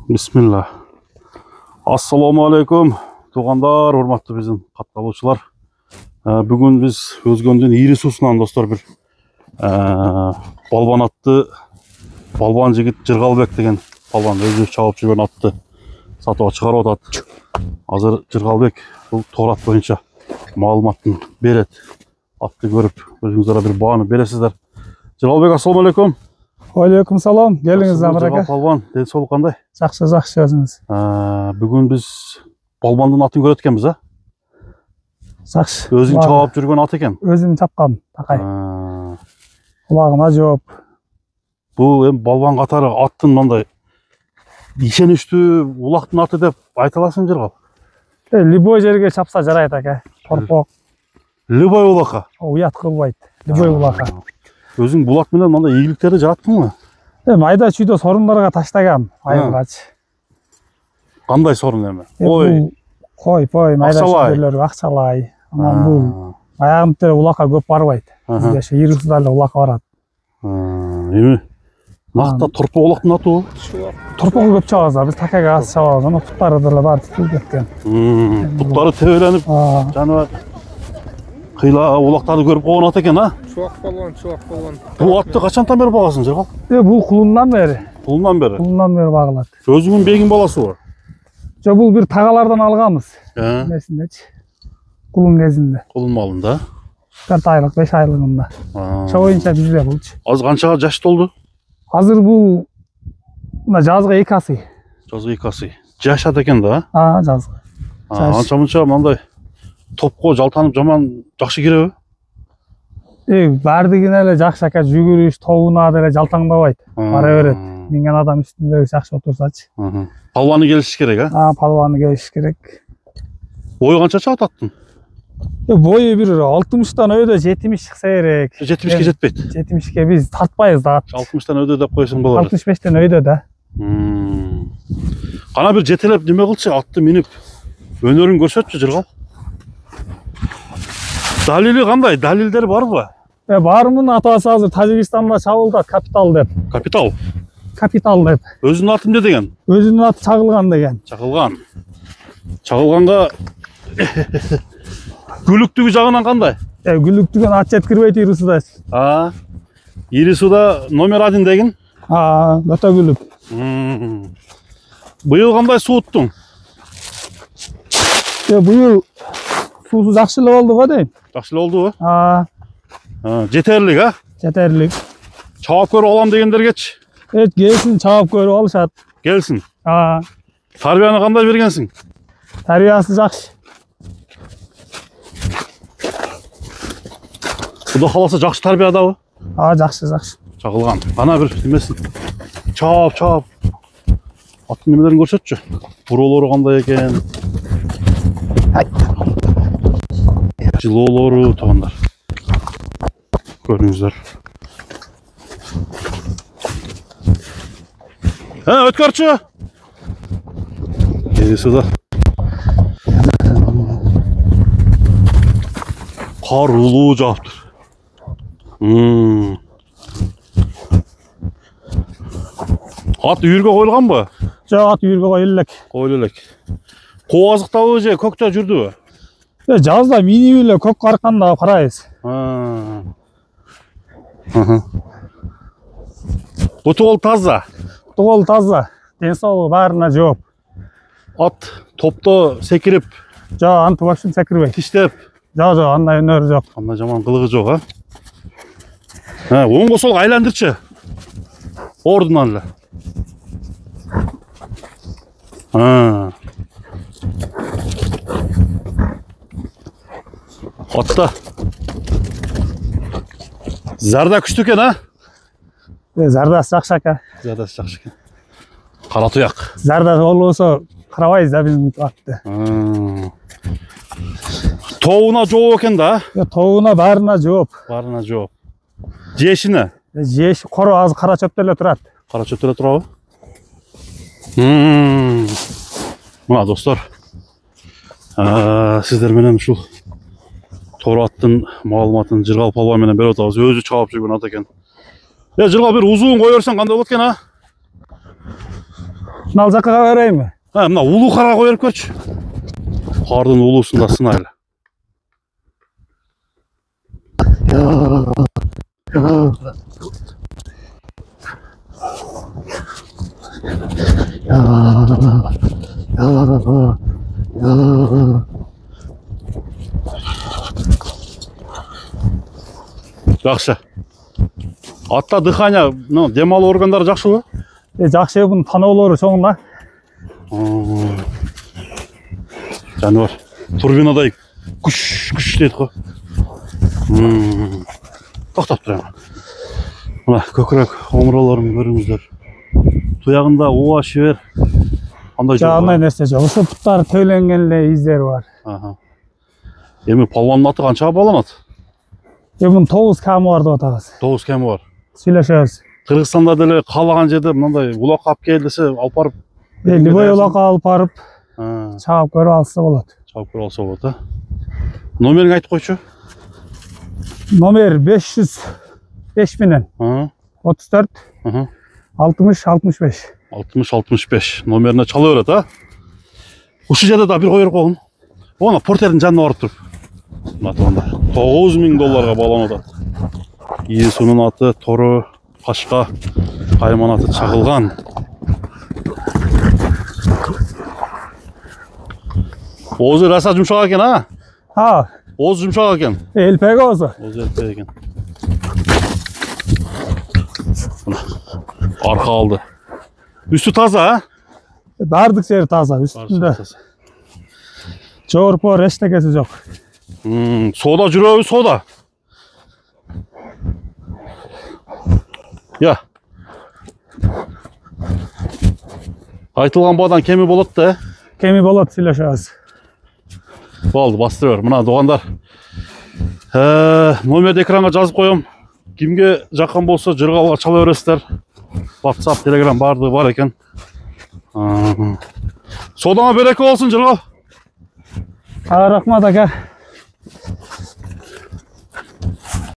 Bismillah. Assalamu alaikum. Туғандар, урматтуу биздин катталуучулар. Бүгүн биз Өзгөндүн Ири суусунан достор бир балбан атты балбан жигит Жыргалбек деген балбан өзү чабып жүргөн атты сатууга чыгарып атат. Азыр Жыргалбек бул тоор ат боюнча маалыматын берет. Атты көрүп өзүңүздөр бир бааны бересиздер. Жыргалбек, ассаламу алейкум. Алейкум салам. Келиңиз Амрака. Балбан, ден соолук кандай? Жакшы өзүңүз. Бүгүн биз балбандын атын көрөт экенбиз, а? Жакшы. Өзүң чабап жүргөн ат экен. Өзүм чапкам, такай. Кулагына жооп. Бул эми балбан катары аттын мындай ишеничтүү улактын аты деп айта аласың, Жыргал? Любой жерге чапса жарайт ака. Торпок. Любой улакка. Уят кылбайт. Любой улакка. Өзүң бул ат менен мындай ийгиликтерди жараттыңбы? Айда чүйдө сорундарга таштагам, айылгач. Кандай сорун эми? Кой, майда чүйдөлөр акчалай. Анан бул аягымда улакка көп барбайт. Бизде ошо Ири сууда эле улакка барат. Эми накта торпок улактын аты бул? Торпогу көп чабабыз, биз такайга аз чабабыз. Анан туттары деле баары титилип кеткен. Туттары тебеленип, жаныбар кыйла улактарды көрүп койгон ат экен, а? Чуак болгон. Бул атты качантан бери багасың, Жыргал? Бул кулундан бери. Кулундан бери? Кулундан бери багылат. Өзүңүн бегин баласыбы? Жо, бул бир тагалардан алганбыз. Эмесиндечи. Кулун кезинде. Кулун малында? 4 айлык, 5 айлыгында. Ошо боюнча бизде булчу. Азыр канчага жаш толду? Азыр бул мына жазга 2 асый. Жазга 2 асый. Жашат экен да? Жазга. Анча мынча мындай топко жалтанып жаман жакшы киреби? Бардыгине эле жакшы ака, жүгүрүш, тобуна деле жалтаңдабайт. Бара берет. Минген адам үстүндө жакшы отурсачы. Палбаны келишиш керек, а? Палбаны келишиш керек. Бою канча чабат аттын? Бою бир 60тан өйдө 70 чыкса керек. 70ке жетпейт. 70ке биз тартпайбыз да. 60тан өйдө деп койсоң болот. 65тен өйдө да. Кана бир жетелеп неме кылчы, атты минип өнөрүн көрсөтчү, Жыргал. Далили кандай? Далилдер барбы? Бармын, атасы азыр Тажикстанда чабылдат, капитал деп. Капитал? Капитал деп. Өзүнүн аты эмне деген? Өзүнүн аты Чагылган деген. Чагылган. Чагылганга күлүктүгү жагынан кандай? Күлүктүгөн ат жеткирбейт Ири сууда. Ири сууда номер 1 деген? Өтө күлүп. Быйыл кандай сууттуң? Быйыл суусу жакшы эле болду го дейм. Жакшы эле болдубу? Жетерлик, а? Жетерлик. Чабап көрүп алам дегендергечи? Келсин, чабап көрүп алышат. Келсин. Тарбияны кандай бергенсиң? Тарбиясы жакшы. Кудай кааласа жакшы тарбиядабы? Жакшы. Чагылган. Ана бир немесин чабап. Аттын немелерин көрсөтчү. Буролору кандай экен? Жылоолору туугандар. Көрүңүздөр. Өткөрчү. Ири сууда. Кар улуу жааптыр. Ат үйүргө коюлганбы? Жок, ат үйүргө коюлу элек. Коо азыктабы же көктө жүрдүбү? Жазда минип эле көк карканда карайбыз. Буту таза. Буту таза. Ден соолугу баарына жооп. Ат топто секирип. Жок, антип вообще секирбейт. Тиштеп. Жок, андай өнөрү жок. Андай жаман кылыгы жок, а? Оңго солго айландырчы. Ордунан эле. Атта зарда күчтүү экен, а? Зардасы жакшы ака. Зардасы жакшы экен. Кара туяк. Зардасы болбосо карабайбыз да биздин атты. Тобуна жооп экен да? Тобуна баарына жооп. Жешине? Жеш коро азыр кара чөптө эле турат. Кара чөптө эле турабы? Мына достор. Сиздер менен ушул тоор аттын маалыматын Жыргал палбан менен берип атабыз. Өзү чабап жүргөн ат экен. Жыргал бир узун кое берсең кандай болот экен, а? Мынау жаққа берейін бе? Мына улуу қарға қойып көрші. Қардың улуусун да сынайлы. Жақсы. Атта дыхание, дем алуу органдары жақсы ғой? Жақсы, бұның танаулары соңында. Жануар, турбинадай күш дейді ғой. Тоқтап тұрайын. Мына көкірек омыраларын көріңіздер. Тұяғында уа шебер. Жағындай нәрсе жоқ. Осы бұттары төленгенле издері бар. Емі палуанның аты қаншаға баланады? Бұның 9 кәмі бар деп атағыз. 9 кәмі бар. Сөйлешеміз. Қырғызстанда деле қалаған жерде мынандай улаққа алып келдесе алып барып. Любой улаққа алып барып, шағып көріп алса болады. Шағып көріп алса болады. Номерін айтып қойшы. Номер 505 менен 34 60-65. 60-65 номеріне чала береді, Ұшы жерде да бір қойыр қоғын. Оны портердің жанына барып тұрып. $9,000 баланады. Иесінің аты торы, қашқа, қайман аты чағылған. Өзі раса жұмшақ екен, Оз жұмшақ екен. Елпегі өзі. Өзі елпегі екен. Арқа алды. Үсті таза, Бардық жері таза, үстінде. Жорпор, ештеңесі жоқ. Сода жүрөбү, сода. Я. Айтылған бадан кеми болады да? Кеми болады, сөйлешеміз. Болды, бастыры бер. Мына доғандар. Номерді экранға жазып қойым. Кімге жаққан болса, жырғалға чала бересіздер. WhatsApp, Telegram барды бар екен. Содаңа берекі болсын, жырғал. Рахмат, ака.